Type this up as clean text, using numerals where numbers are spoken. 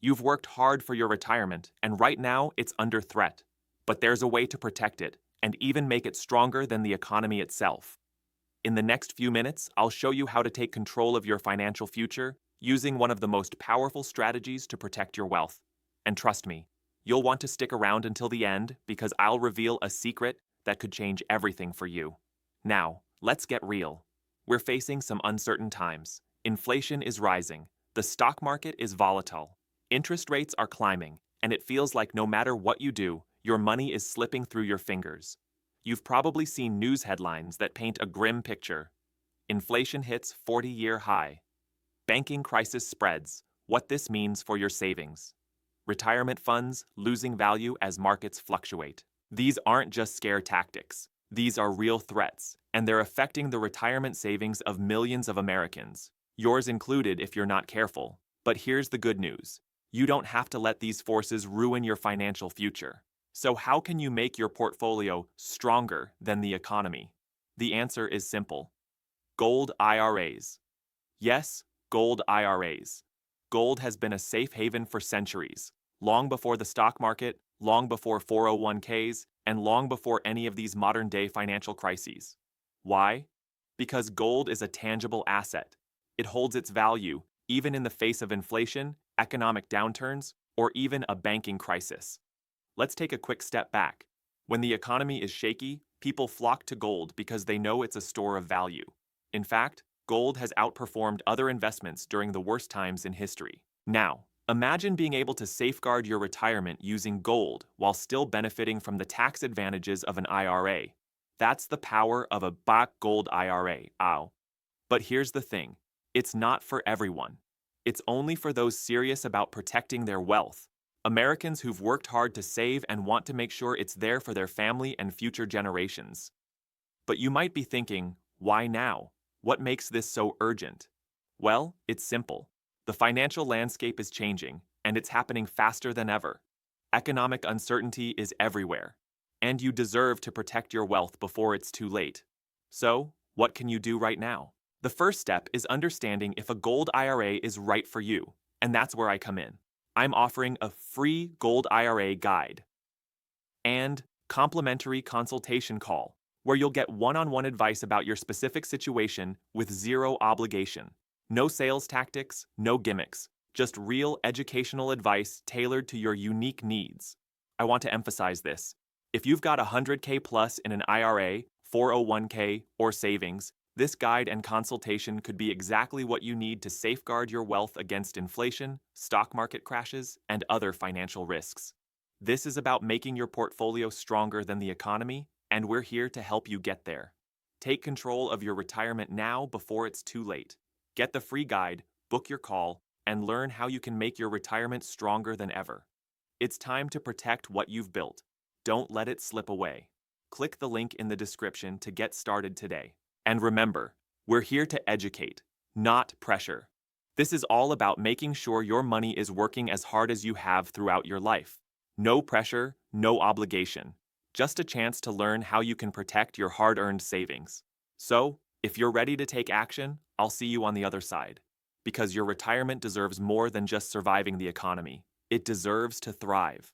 You've worked hard for your retirement, and right now it's under threat. But there's a way to protect it, and even make it stronger than the economy itself. In the next few minutes, I'll show you how to take control of your financial future using one of the most powerful strategies to protect your wealth. And trust me, you'll want to stick around until the end because I'll reveal a secret that could change everything for you. Now, let's get real. We're facing some uncertain times. Inflation is rising, the stock market is volatile, interest rates are climbing, and it feels like no matter what you do, your money is slipping through your fingers. You've probably seen news headlines that paint a grim picture. Inflation hits 40-year high. Banking crisis spreads. What this means for your savings. Retirement funds losing value as markets fluctuate. These aren't just scare tactics. These are real threats, and they're affecting the retirement savings of millions of Americans, yours included if you're not careful. But here's the good news. You don't have to let these forces ruin your financial future. So how can you make your portfolio stronger than the economy? The answer is simple. Gold IRAs. Yes, gold IRAs. Gold has been a safe haven for centuries, long before the stock market, long before 401ks, and long before any of these modern-day financial crises. Why? Because gold is a tangible asset. It holds its value, even in the face of inflation, economic downturns, or even a banking crisis. Let's take a quick step back. When the economy is shaky, people flock to gold because they know it's a store of value. In fact, gold has outperformed other investments during the worst times in history. Now, imagine being able to safeguard your retirement using gold while still benefiting from the tax advantages of an IRA. That's the power of a black gold IRA. Ow. But here's the thing. It's not for everyone. It's only for those serious about protecting their wealth. Americans who've worked hard to save and want to make sure it's there for their family and future generations. But you might be thinking, why now? What makes this so urgent? Well, it's simple. The financial landscape is changing, and it's happening faster than ever. Economic uncertainty is everywhere, and you deserve to protect your wealth before it's too late. So, what can you do right now? The first step is understanding if a gold IRA is right for you, and that's where I come in. I'm offering a free gold IRA guide and complimentary consultation call where you'll get one-on-one advice about your specific situation with zero obligation. No sales tactics, no gimmicks, just real educational advice tailored to your unique needs. I want to emphasize this. If you've got 100K plus in an IRA, 401k, or savings, this guide and consultation could be exactly what you need to safeguard your wealth against inflation, stock market crashes, and other financial risks. This is about making your portfolio stronger than the economy, and we're here to help you get there. Take control of your retirement now before it's too late. Get the free guide, book your call, and learn how you can make your retirement stronger than ever. It's time to protect what you've built. Don't let it slip away. Click the link in the description to get started today. And remember, we're here to educate, not pressure. This is all about making sure your money is working as hard as you have throughout your life. No pressure, no obligation. Just a chance to learn how you can protect your hard-earned savings. So, if you're ready to take action, I'll see you on the other side. Because your retirement deserves more than just surviving the economy. It deserves to thrive.